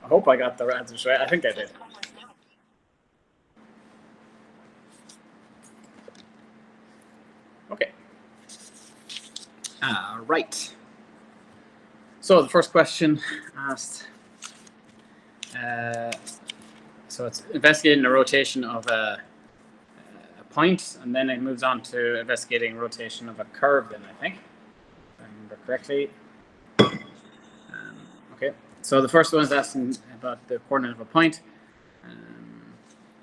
I hope I got the answers right. I think I did. Okay. Right. So the first question asked, so it's investigating the rotation of a point, and then it moves on to investigating rotation of a curve, then I think, if I remember correctly. Okay, so the first one is asking about the coordinate of a point,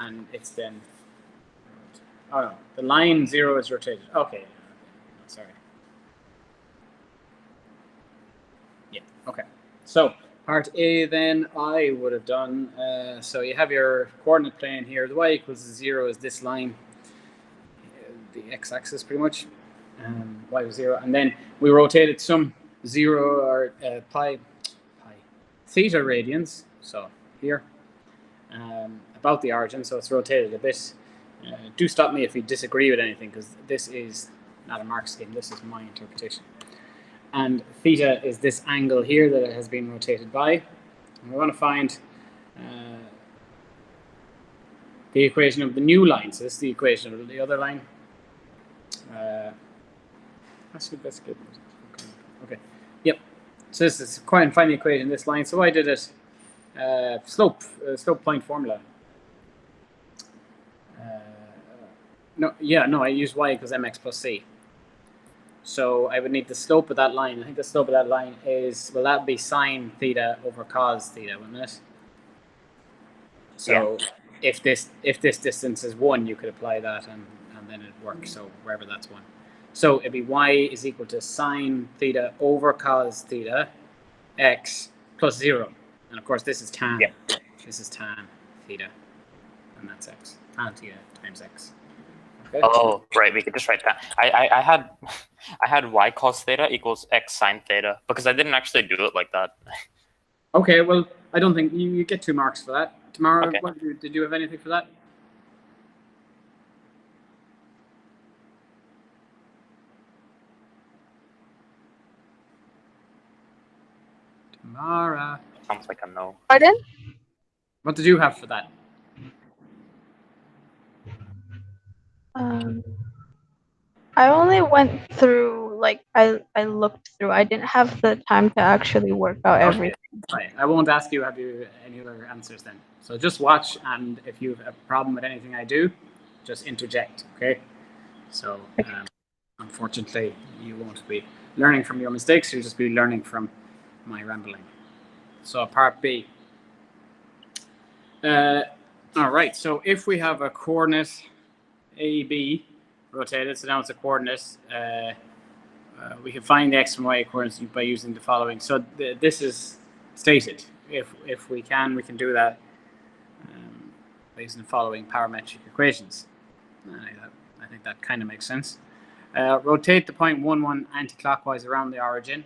and it's then, oh no, the line 0 is rotated. Okay, sorry. Yeah, okay. So part A then I would have done, so you have your coordinate plane here. The y equals 0 is this line, the x-axis pretty much, y was 0. And then we rotated some 0 or pi theta radians, so here, about the origin, so it's rotated a bit. Do stop me if you disagree with anything, because this is not a mark scheme, this is my interpretation. And theta is this angle here that it has been rotated by. And we want to find the equation of the new line. So this is the equation of the other line. Actually, that's good. Okay. Yep. So this is quite find the equation in this line. So I did it slope point formula. I used y equals mx plus c. So I would need the slope of that line. I think the slope of that line is, well, that would be sine theta over cos theta, wouldn't it? So if this distance is 1, you could apply that and then it works. So wherever that's 1. So it'd be y is equal to sine theta over cos theta x plus 0. And of course this is tan. Yeah. This is tan theta. And that's x. Tan theta times x. Okay. Oh, right. We could just write that. I had y cos theta equals x sine theta because I didn't actually do it like that. Okay, well, I don't think you get 2 marks for that. Tomorrow, Okay. Did you have anything for that? Tamara. Sounds like a no. Pardon? What did you have for that? I only went through, like, I looked through. I didn't have the time to actually work out everything. Right. I won't ask you, have you any other answers then? So just watch, and if you have a problem with anything I do, just interject, okay? So unfortunately, you won't be learning from your mistakes, you'll just be learning from my rambling. So part B. All right, so if we have a coordinate AB rotated, so now it's a coordinate, we can find the x and y coordinates by using the following. So this is stated. If we can do that by using the following parametric equations. I think that kind of makes sense. Rotate the point 1, 1 anti-clockwise around the origin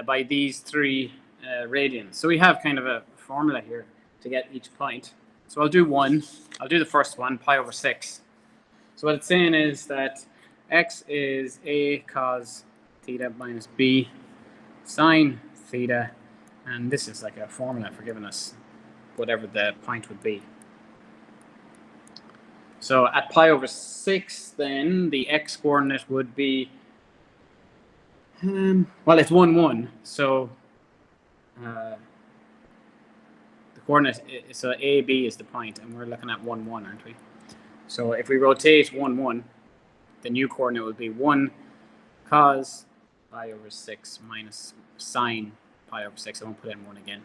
by these 3 radians. So we have kind of a formula here to get each point. So I'll do the first one, pi over 6. So what it's saying is that x is a cos theta minus b sine theta, and this is like a formula for giving us whatever the point would be. So at pi over 6, then the x coordinate would be, well, it's 1, 1. So the coordinate, so AB is the point, and we're looking at 1, 1, aren't we? So if we rotate 1, 1, the new coordinate would be 1 cos pi over 6 minus sine pi over 6. I won't put in 1 again.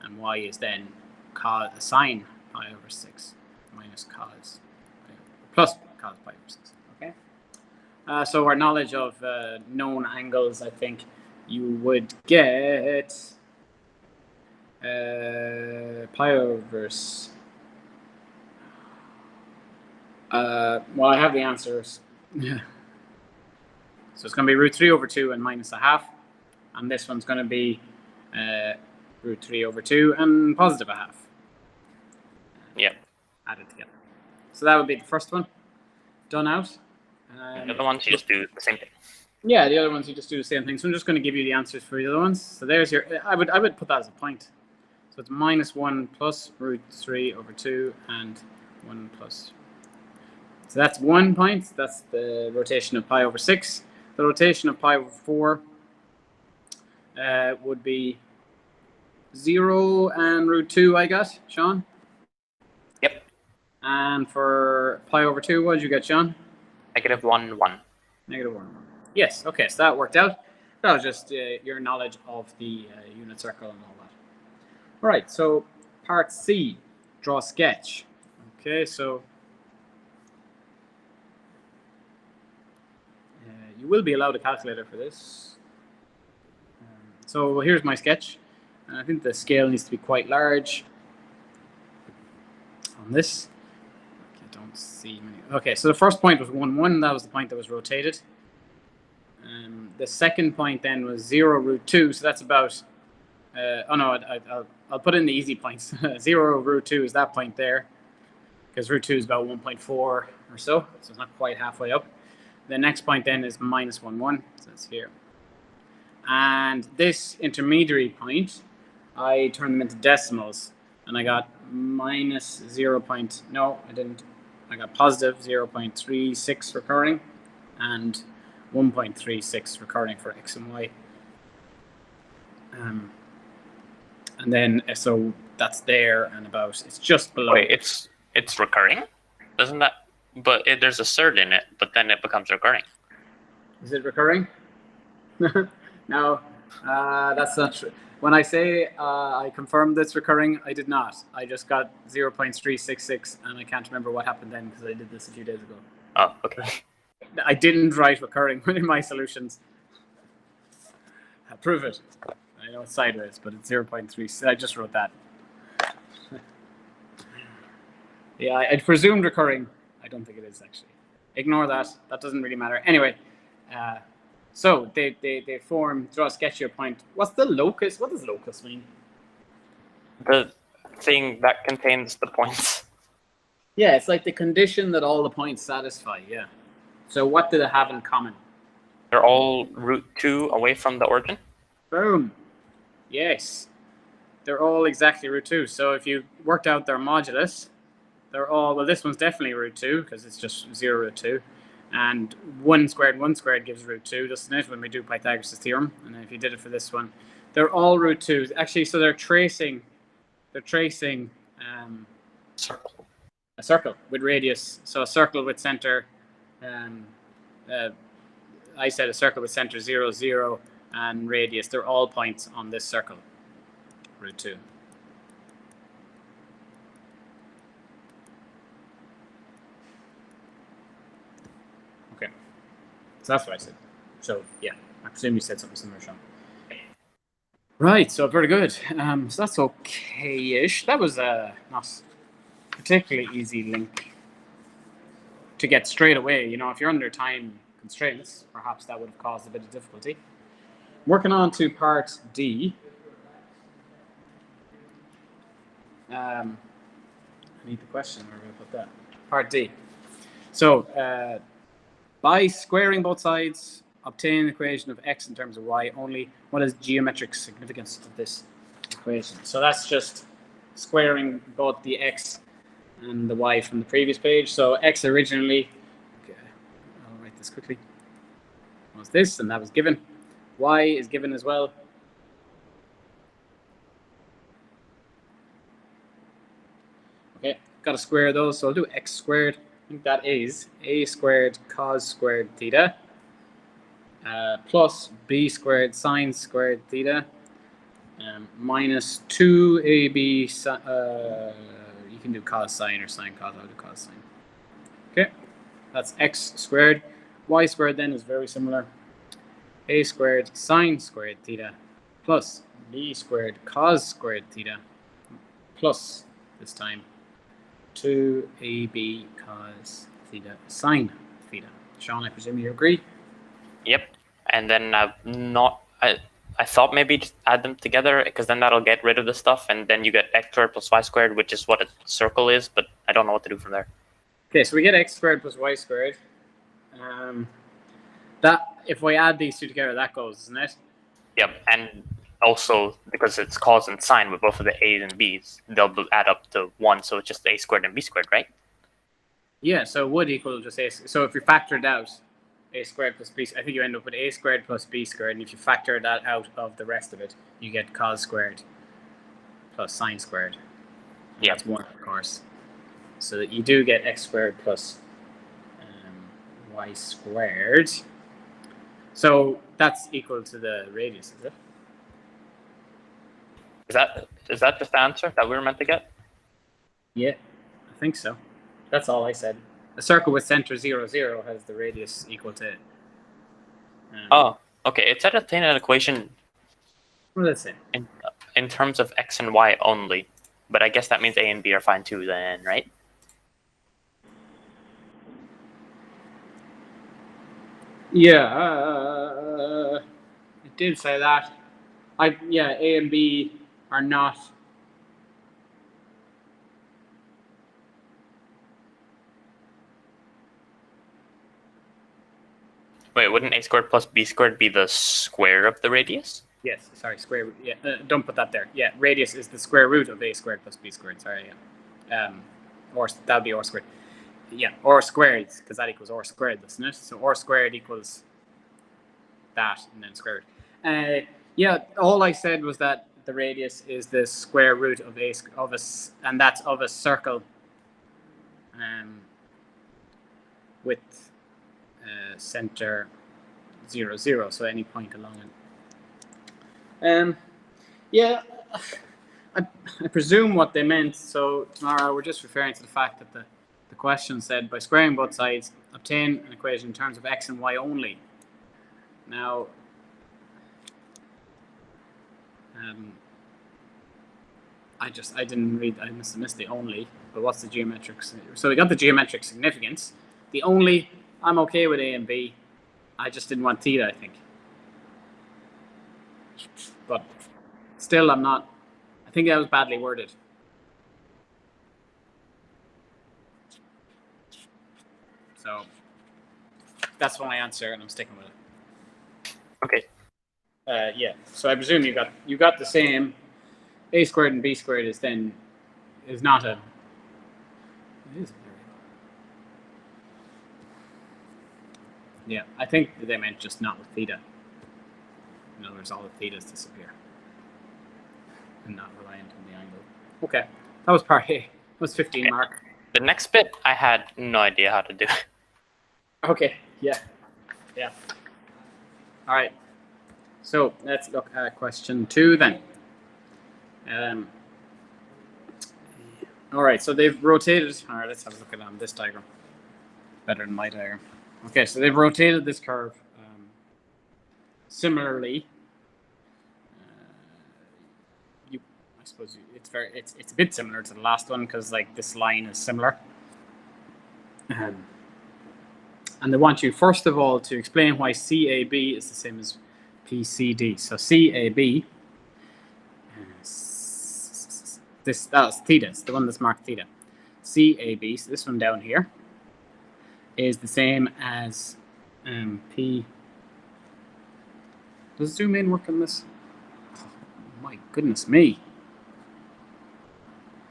And y is then cos sine pi over 6 minus cos plus cos pi over 6. Okay. So our knowledge of known angles, I think you would get pi over. Well, I have the answers. Yeah. So it's going to be root 3 over 2 and minus a half. And this one's going to be root 3 over 2 and positive a half. Yeah. Added together. So that would be the first one. Done out. The other ones you just do the same thing. Yeah, the other ones you just do the same thing. So I'm just going to give you the answers for the other ones. So there's your. I would put that as a point. So it's minus 1 plus root 3 over 2 and 1 plus. So that's 1 point. That's the rotation of pi over 6. The rotation of pi over 4 would be 0 and root 2, I got, Sean? Yep. And for pi over 2, what did you get, Sean? -1, 1. -1. Yes, okay, so that worked out. That was just your knowledge of the unit circle and all that. All right, so part C, draw sketch. Okay, so you will be allowed a calculator for this. So here's my sketch. And I think the scale needs to be quite large on this. Okay, I don't see many. Okay, so the first point was 1, 1. That was the point that was rotated. The second point then was 0 root 2. So that's about, oh no, I'll put in the easy points. 0 root 2 is that point there. Because root 2 is about 1.4 or so. So it's not quite halfway up. The next point then is minus 1, 1. So that's here. And this intermediary point, I turned them into decimals. And I got minus 0. No, I didn't. I got positive 0.36 recurring and 1.36 recurring for x and y. And then, so that's there and about, it's just below. Wait, it's recurring? Doesn't that? But there's a surd in it, but then it becomes recurring. Is it recurring? No, that's not true. When I say I confirmed it's recurring, I did not. I just got 0.366, and I can't remember what happened then because I did this a few days ago. Oh, okay. I didn't write recurring in my solutions. Prove it. I know it's sideways, but it's 0.3. I just wrote that. Yeah, I presumed recurring. I don't think it is actually. Ignore that. That doesn't really matter. Anyway, so they form, draw a sketch of your point. What's the locus? What does locus mean? The thing that contains the points. Yeah, it's like the condition that all the points satisfy. Yeah. So what do they have in common? They're all root 2 away from the origin. Boom. Yes. They're all exactly root 2. So if you worked out their modulus, they're all, well, this one's definitely root 2 because it's just 0 root 2. And 1 squared gives root 2, doesn't it, when we do Pythagoras' theorem? And then if you did it for this one, they're all root 2. Actually, so they're tracing Circle. a circle with radius. So a circle with center, I said a circle with center 0, 0, and radius. They're all points on this circle, root 2. Okay, so that's what I said. So yeah, I presume you said something similar, Sean. Right, so very good. So that's okay-ish. That was not particularly easy link to get straight away. You know, if you're under time constraints, perhaps that would have caused a bit of difficulty. Working on to part D. I need the question. Where are we going to put that? Part D. So, by squaring both sides, obtain an equation of x in terms of y only. What is geometric significance of this equation? So that's just squaring both the x and the y from the previous page. So x originally, okay, I'll write this quickly, was this, and that was given. Y is given as well. Okay, got to square those, so I'll do x squared. I think that is a squared cos squared theta plus b squared sine squared theta minus 2ab, you can do cos sine or sine cos, I'll do cos sine. Okay, that's x squared. Y squared then is very similar. A squared sine squared theta plus b squared cos squared theta plus, this time, 2ab cos theta sine theta. Sean, I presume you agree? Yep. And then I thought maybe just add them together because then that'll get rid of the stuff, and then you get x squared plus y squared, which is what a circle is, but I don't know what to do from there. Okay, so we get x squared plus y squared. That, if we add these two together, that goes, isn't it? Yep. And also because it's cos and sine with both of the a's and b's, they'll add up to 1, so it's just a squared and b squared, right? Yeah, so it would equal just a. So if you factored out a squared plus b, I think you end up with a squared plus b squared, and if you factor that out of the rest of it, you get cos squared plus sine squared. Yeah. That's 1, of course. So that you do get x squared plus y squared. So that's equal to the radius, is it? Is that just the answer that we were meant to get? Yeah, I think so. That's all I said. A circle with center 0, 0 has the radius equal to. Oh, okay. It's entertaining an equation What did it say? in terms of x and y only, but I guess that means a and b are fine too, then, right? Yeah, it did say that. A and B are not. Wait, wouldn't a squared plus b squared be the square of the radius? Yes, sorry, square root. Yeah, don't put that there. Yeah, radius is the square root of a squared plus b squared. Sorry, yeah. Or that would be r squared. Yeah, r squared, because that equals r squared, doesn't it? So r squared equals that, and then square root. Yeah, all I said was that the radius is the square root of a, and that's of a circle, with center 0, 0. So any point along it. Yeah, I presume what they meant. So tomorrow we're just referring to the fact that the question said by squaring both sides, obtain an equation in terms of x and y only. Now, I didn't read. I missed the only. But what's the geometric? So we got the geometric significance. The only, I'm okay with a and b. I just didn't want theta, I think. But still, I'm not. I think that was badly worded. So that's my answer, and I'm sticking with it. Okay. Yeah. So I presume you got the same. A squared and b squared is not a. It is. Yeah, I think they meant just not with theta. In other words, all the thetas disappear and not reliant on the angle. Okay, that was part A. That was 15 Okay. mark. The next bit, I had no idea how to do. Okay, yeah. All right. So let's look at question 2 then. All right, so they've rotated. All right, let's have a look at this diagram. Better than my diagram. Okay, so they've rotated this curve similarly. I suppose it's a bit similar to the last one because like this line is similar. And they want you first of all to explain why CAB is the same as PCD. So CAB, that's theta. It's the one that's marked theta. CAB, so this one down here, is the same as P. Does zoom in work on this? Oh, my goodness me.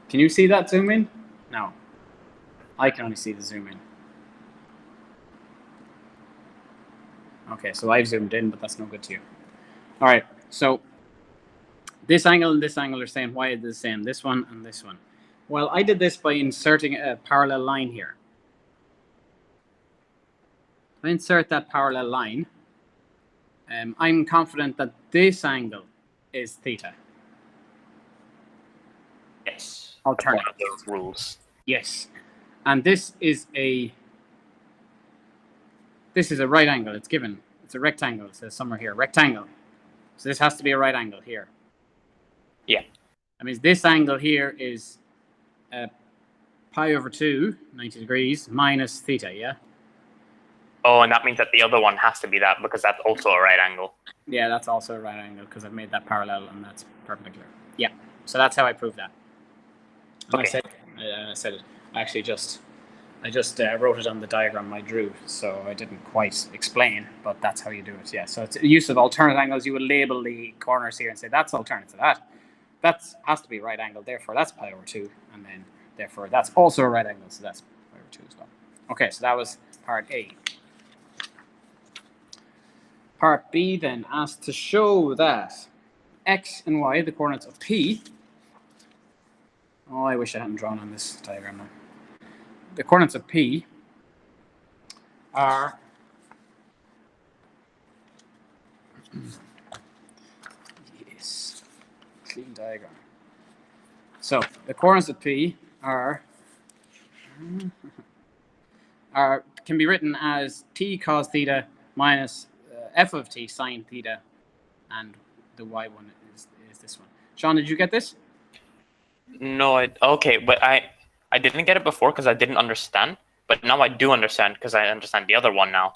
Can you see that zoom in? No. I can only see the zoom in. Okay, so I've zoomed in, but that's no good to you. All right, so this angle and this angle are saying why is the same, this one and this one. Well, I did this by inserting a parallel line here. If I insert that parallel line, I'm confident that this angle is theta. Yes. Alternative. One of the rules. Yes. And this is a right angle. It's given. It's a rectangle. It says somewhere here. Rectangle. So this has to be a right angle here. Yeah. That means this angle here is pi over 2, 90 degrees, minus theta, yeah? Oh, and that means that the other one has to be that because that's also a right angle. Yeah, that's also a right angle because I've made that parallel and that's perpendicular. Yeah. So that's how I proved that. And Okay. I said it. I actually just I just wrote it on the diagram I drew, so I didn't quite explain, but that's how you do it. Yeah, so it's use of alternate angles. You would label the corners here and say that's alternate to that. That has to be right angle, therefore that's pi over 2, and then therefore that's also a right angle, so that's pi over 2 as well. Okay, so that was part A. Part B then asks to show that x and y, the coordinates of P. Oh, I wish I hadn't drawn on this diagram now. The coordinates of P are yes, clean diagram. So the coordinates of P are can be written as t cos theta minus f of t sine theta, and the y one is this one. Sean, did you get this? No, okay, but I didn't get it before because I didn't understand, but now I do understand because I understand the other one now.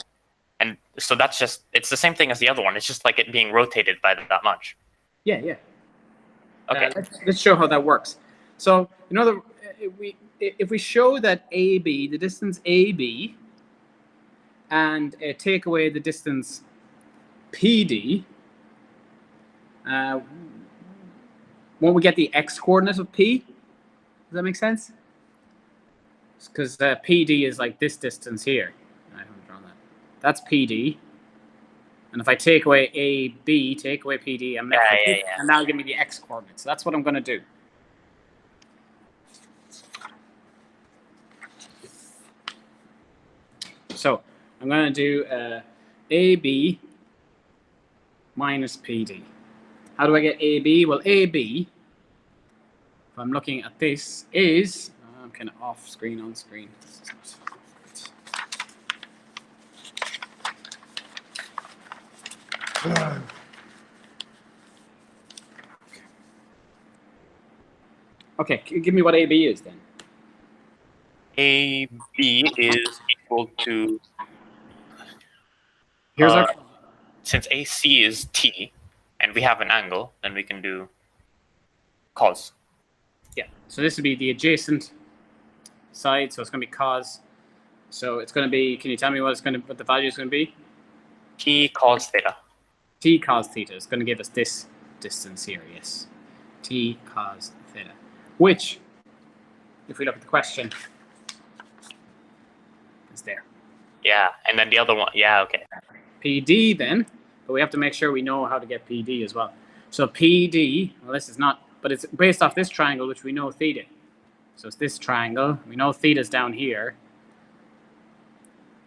And so that's just, it's the same thing as the other one. It's just like it being rotated by that much. Yeah, yeah. Okay. Let's show how that works. So, if we show that AB, the distance AB, and take away the distance PD, won't we get the x coordinate of P? Does that make sense? Because PD is like this distance here. I haven't drawn that. That's PD. And if I take away AB, take away PD, I'm left with this, and that'll give me the x coordinate. So that's what I'm going to do. So I'm going to do AB minus PD. How do I get AB? Well, AB, if I'm looking at this, is, I'm kind of off screen, on screen. This is not okay, give me what AB is then. AB is equal to, Here's our, since AC is T, and we have an angle, then we can do cos. yeah, so this would be the adjacent side, so it's going to be cos. So it's going to be, can you tell me what the value is going to be? T cos theta. T cos theta is going to give us this distance here, yes. T cos theta, which, if we look at the question, is there. Yeah, and then the other one, yeah, okay. PD then, but we have to make sure we know how to get PD as well. So PD, well, this is not, but it's based off this triangle, which we know theta. So it's this triangle. We know theta's down here.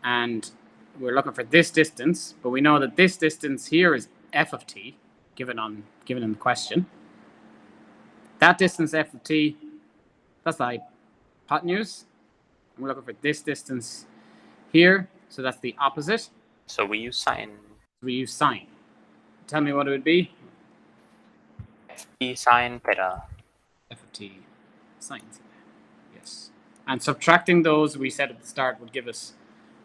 And we're looking for this distance, but we know that this distance here is f of t, given in the question. That distance f of t, that's the hypotenuse. And we're looking for this distance here, so that's the opposite. So we use sine. We use sine. Tell me what it would be. T sine theta. F of t sine theta. Yes. And subtracting those, we said at the start, would give us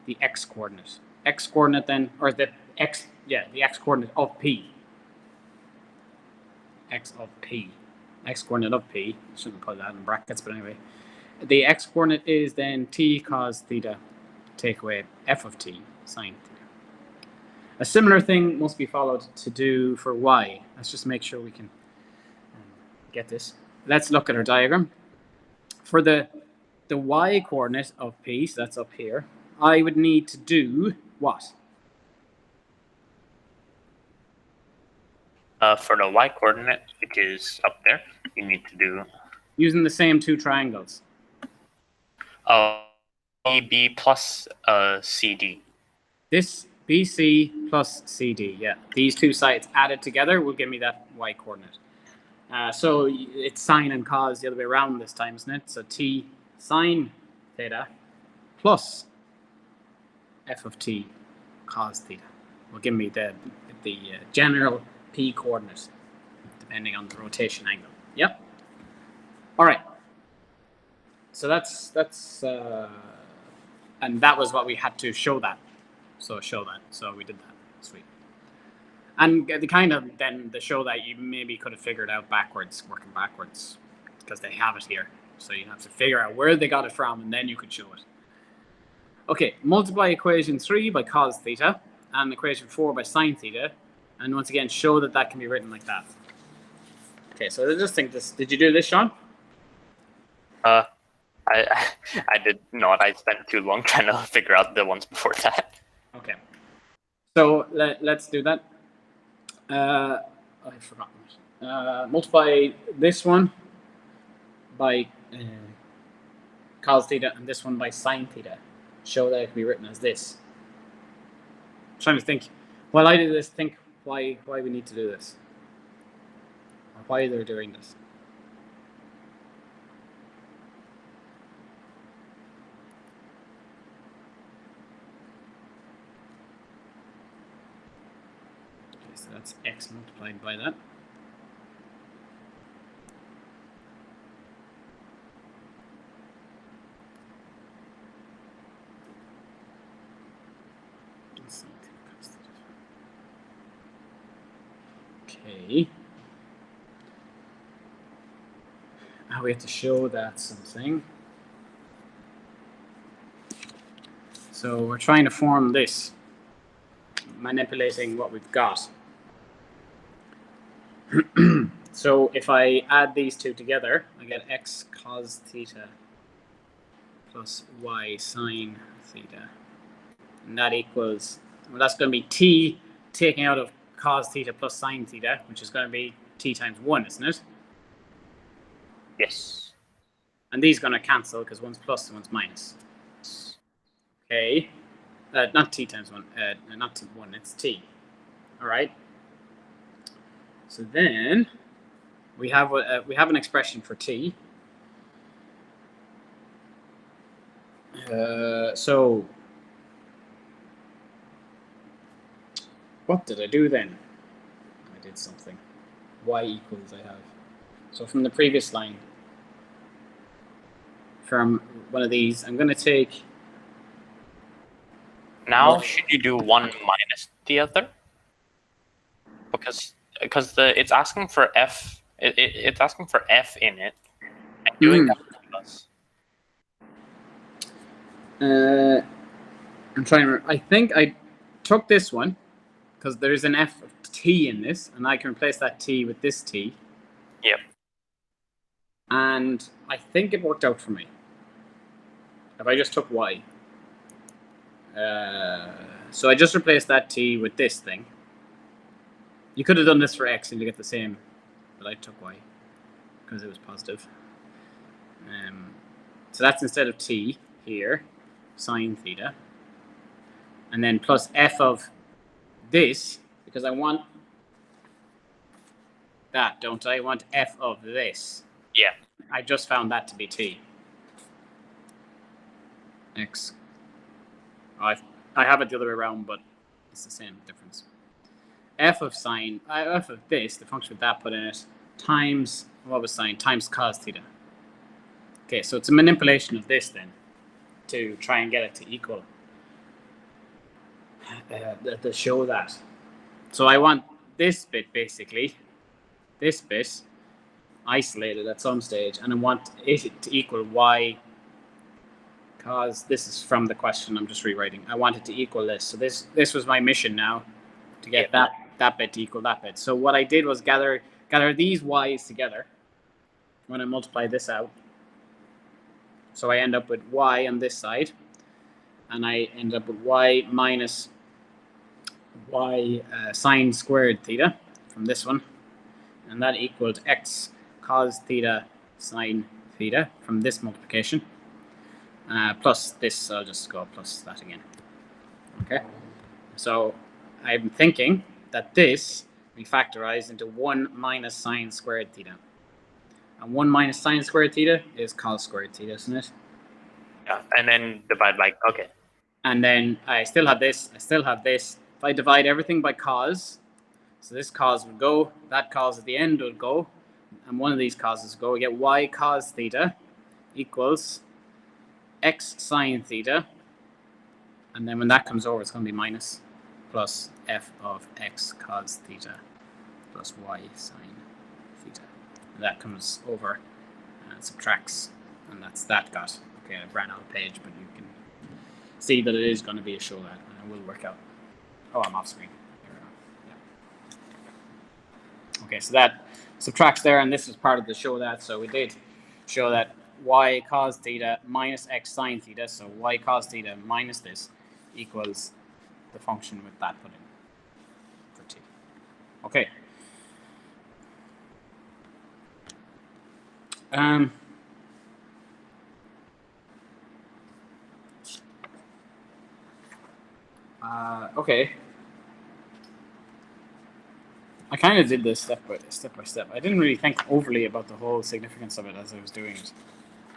the x coordinate. X coordinate then, or the x coordinate of P. X of P. X coordinate of P. I shouldn't put that in brackets, but anyway. The x coordinate is then t cos theta, take away f of t sine theta. A similar thing must be followed to do for y. Let's just make sure we can get this. Let's look at our diagram. For the y coordinate of P, so that's up here, I would need to do what? For the y coordinate, which is up there, you need to do Using the same two triangles. AB plus CD. This BC plus CD, yeah. These two sides added together will give me that y coordinate. So it's sine and cos the other way around this time, isn't it? So t sine theta plus f of t cos theta will give me the general p coordinate, depending on the rotation angle. Yep. All right. So that's and that was what we had to show that. So show that. So we did that. Sweet. And the kind of then the show that you maybe could have figured out backwards, working backwards, because they have it here. So you have to figure out where they got it from, and then you could show it. Okay, multiply equation 3 by cos theta and equation 4 by sine theta. And once again, show that that can be written like that. Okay, so I just think this. Did you do this, Sean? I I did not. I spent too long trying to figure out the ones before that. Okay. So let's do that. I've forgotten it. Multiply this one by cos theta and this one by sine theta. Show that it can be written as this. I'm trying to think. While I do this, think why we need to do this. Or why they're doing this. Okay, so that's x multiplied by that. Okay. Now we have to show that something. So we're trying to form this, manipulating what we've got. So if I add these two together, I get x cos theta plus y sine theta. And that equals, well, that's going to be t taking out of cos theta plus sine theta, which is going to be t times 1, isn't it? Yes. And these are going to cancel because one's plus and one's minus. Okay. Not t times 1. Not t 1, it's t. All right. So then we have an expression for t. So what did I do then? I did something. Y equals I have. So from the previous line, from one of these, I'm going to take. Now, Well- should you do one minus the other? Because it's asking for f. It's asking for f in it, and doing that with plus. I'm trying to. I think I took this one because there's an f of t in this, and I can replace that t with this t. Yep. And I think it worked out for me. If I just took y. So I just replaced that t with this thing. You could have done this for x and you get the same, but I took y because it was positive. So that's instead of t here, sine theta. And then plus f of this, because I want that, don't I? I want f of this. Yeah. I just found that to be t. X. I have it the other way around, but it's the same difference. F of sine, f of this, the function with that put in it, times, what was sine? Times cos theta. Okay, so it's a manipulation of this then, to try and get it to equal, to show that. So I want this bit, basically, this bit, isolated at some stage, and I want it to equal y, because this is from the question I'm just rewriting. I want it to equal this. So this was my mission now, to get that bit to equal that bit. So what I did was gather these y's together when I multiply this out. So I end up with y on this side, and I end up with y minus y sine squared theta from this one, and that equaled x cos theta sine theta from this multiplication, plus this. I'll just go plus that again. Okay, so I'm thinking that this we factorize into 1 minus sine squared theta. And 1 minus sine squared theta is cos squared theta, isn't it? Yeah, and then divide okay. And then I still have this, I still have this. If I divide everything by cos, so this cos would go, that cos at the end would go, and one of these causes would go. We get y cos theta equals x sine theta. And then when that comes over, it's going to be minus plus f of x cos theta plus y sine theta. And that comes over and subtracts, and that's that got. Okay, I ran out of page, but you can see that it is going to be a show that, and it will work out. Oh, I'm off screen. There we go. Yeah. Okay, so that subtracts there, and this is part of the show that. So we did show that y cos theta minus x sine theta, so y cos theta minus this equals the function with that put in for t. Okay. Okay. I kind of did this step by step. I didn't really think overly about the whole significance of it as I was doing it.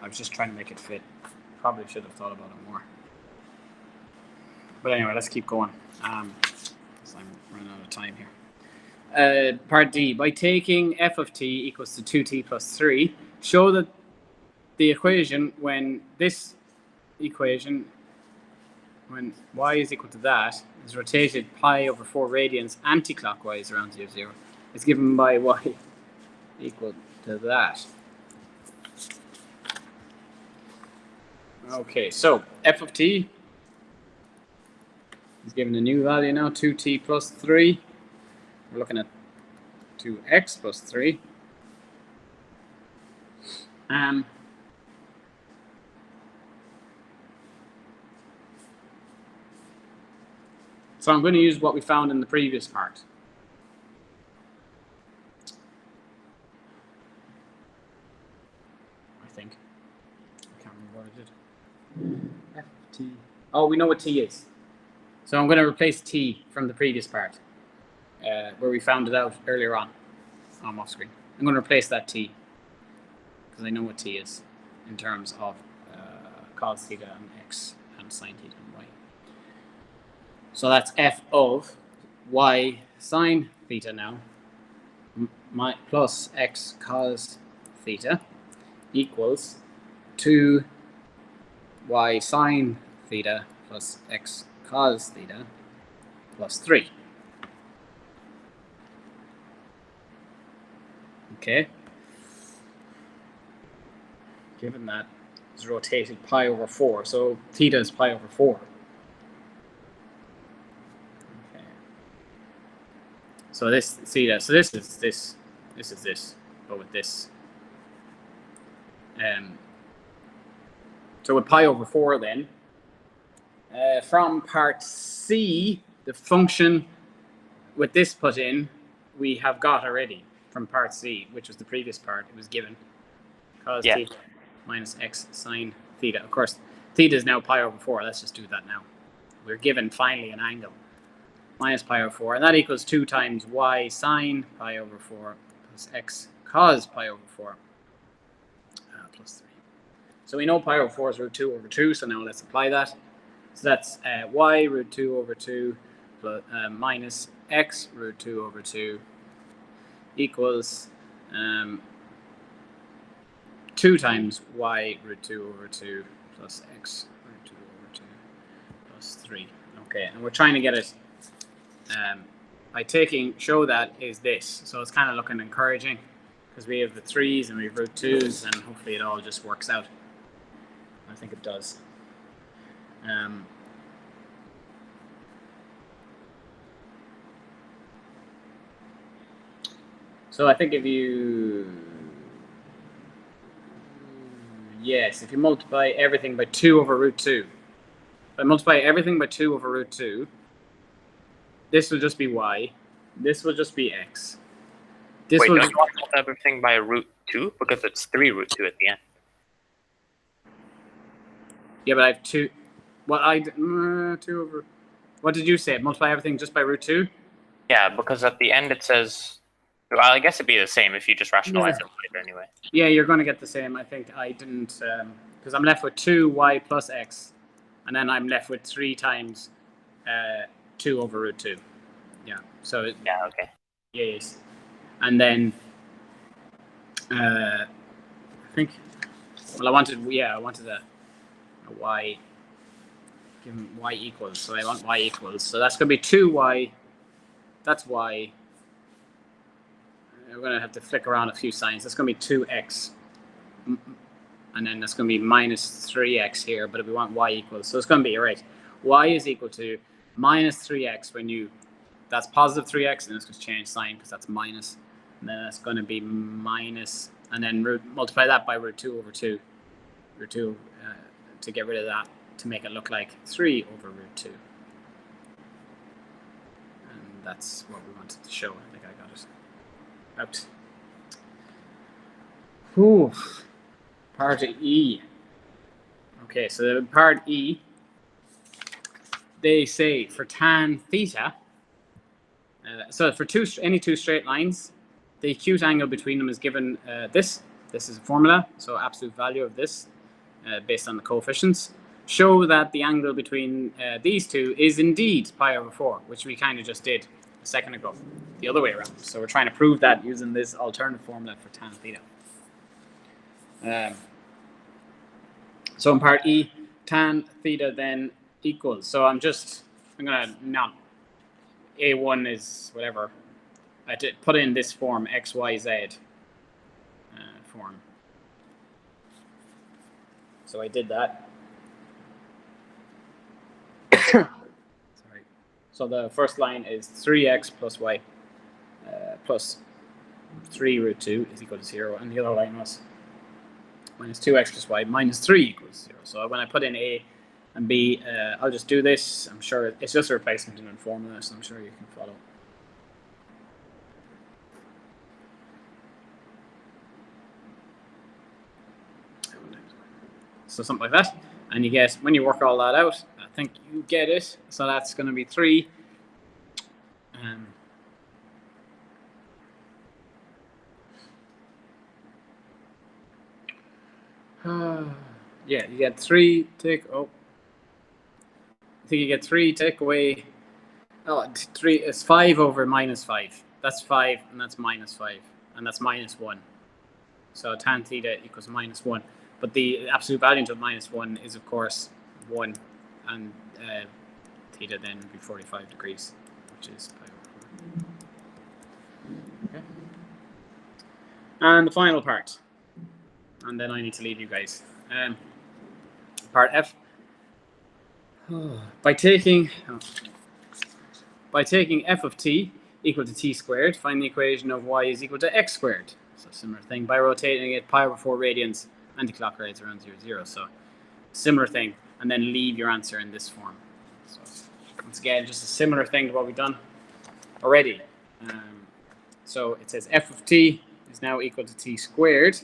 I was just trying to make it fit. Probably should have thought about it more. But anyway, let's keep going. Because I'm running out of time here. Part D. By taking f of t equals to 2t plus 3, show that the equation when this equation, when y is equal to that, is rotated pi over 4 radians anti-clockwise around 0, 0. It's given by y equal to that. Okay, so f of t is given a new value now, 2t plus 3. We're looking at 2x plus 3. So I'm going to use what we found in the previous part. I think. I can't remember what I did. F of t. Oh, we know what t is. So I'm going to replace t from the previous part, where we found it out earlier on off screen. I'm going to replace that t, because I know what t is in terms of cos theta and x and sine theta and y. So that's f of y sine theta now, plus x cos theta equals 2 y sine theta plus x cos theta plus 3. Okay. Given that it's rotated pi over 4, so theta is pi over 4. Okay. So this theta, so this is this, but with this. So with pi over 4 then, from part C, the function with this put in, we have got already from part C, which was the previous part. It was given cos theta minus x sine theta. Of course, theta is now pi over 4. Let's just do that now. We're given finally an angle minus pi over 4, and that equals 2 times y sine pi over 4 plus x cos pi over 4 plus 3. So we know pi over 4 is root 2 over 2, so now let's apply that. So that's y root 2 over 2 plus, minus x root 2 over 2 equals 2 times y root 2 over 2 plus x root 2 over 2 plus 3. Okay, and we're trying to get it by taking, show that is this. So it's kind of looking encouraging because we have the 3's and we have root 2's, and hopefully it all just works out. I think it does. So I think if you, yes, if you multiply everything by 2 over root 2, if I multiply everything by 2 over root 2, this will just be y, this will just be x. This Wait, will don't you want to multiply everything by root 2? Because it's 3 root 2 at the end. Yeah, but I have 2. What I 2 over. What did you say? Multiply everything just by root 2? Yeah, because at the end it says. Well, I guess it'd be the same if you just rationalize it later anyway. Yeah, you're going to get the same. I think I didn't, because I'm left with 2y plus x, and then I'm left with 3 times 2 over root 2. Yeah. So Yeah. Okay. yes, and then I think. Well, I wanted a y. Given y equals, so I want y equals. So that's going to be 2y. That's y. We're going to have to flick around a few signs. That's going to be 2x. And then that's going to be minus 3x here. But if we want y equals, so it's going to be, right, y is equal to minus 3x when you, that's positive 3x, and it's going to change sign because that's minus, and then that's going to be minus, and then multiply that by root 2 over 2, to get rid of that, to make it look like 3 over root 2. And that's what we wanted to show. I think I got it out. Whew. Part E. Okay, so the part E, they say for tan theta, so for any two straight lines, the acute angle between them is given this. This is a formula, so absolute value of this based on the coefficients. Show that the angle between these two is indeed pi over 4, which we kind of just did a second ago, the other way around. So we're trying to prove that using this alternative formula for tan theta. So in part E, tan theta then equals, so I'm gonna not, A1 is whatever, I did put in this form, X, Y, Z form. So I did that. Sorry. So the first line is 3x plus y plus 3 root 2 is equal to 0, and the other line was minus 2x plus y minus 3 equals 0. So when I put in A and B, I'll just do this. I'm sure it's just a replacement in a formula, so I'm sure you can follow. So something like that. And you get, when you work all that out, I think you get it. So that's going to be 3. Yeah, you get 3, take, I think you get 3, take away, 3 is 5 over minus 5. That's 5, and that's minus 5, and that's minus 1. So tan theta equals minus 1. But the absolute value of minus 1 is, of course, 1, and theta then would be 45 degrees, which is pi over 4. Okay. And the final part, and then I need to leave you guys. Part F. By taking f of t equal to t squared, find the equation of y is equal to x squared. So similar thing by rotating it pi over 4 radians anti-clockwise around 0, 0. So similar thing, and then leave your answer in this form. So once again, just a similar thing to what we've done already. So it says f of t is now equal to t squared.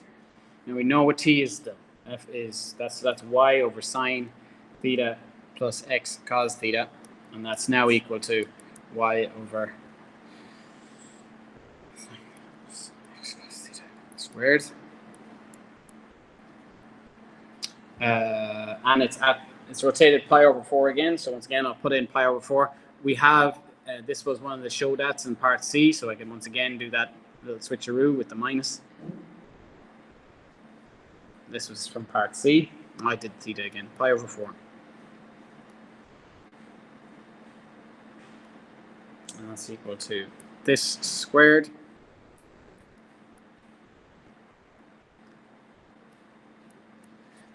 And we know what t is still. F is, that's y over sine theta plus x cos theta, and that's now equal to y over x cos theta squared. And it's rotated pi over 4 again. So once again, I'll put in pi over 4. We have, this was one of the show dats in part C, so I can once again do that little switcheroo with the minus. This was from part C. I did theta again, pi over 4. And that's equal to this squared.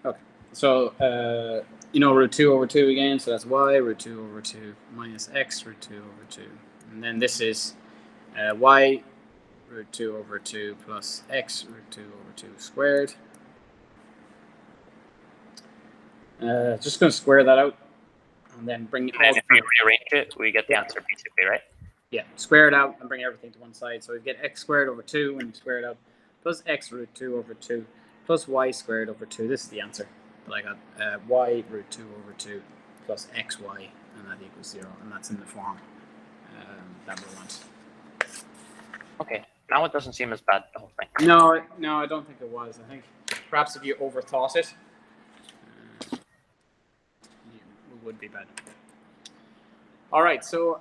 Okay, so you know root 2 over 2 again, so that's y, root 2 over 2 minus x, root 2 over 2. And then this is y, root 2 over 2 plus x, root 2 over 2 squared. Just going to square that out, and then bring. And then if we rearrange it, we get the answer basically, right? Yeah, square it out and bring everything to one side. So we get x squared over 2 when you square it out, plus x root 2 over 2, plus y squared over 2. This is the answer. But I got y root 2 over 2 plus xy, and that equals 0, and that's in the form that we want. Okay, now it doesn't seem as bad, the whole thing. No, I don't think it was. I think perhaps if you overthought it, it would be bad. All right, so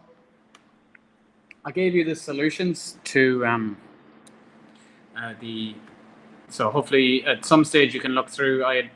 I gave you the solutions to so hopefully at some stage you can look through. I had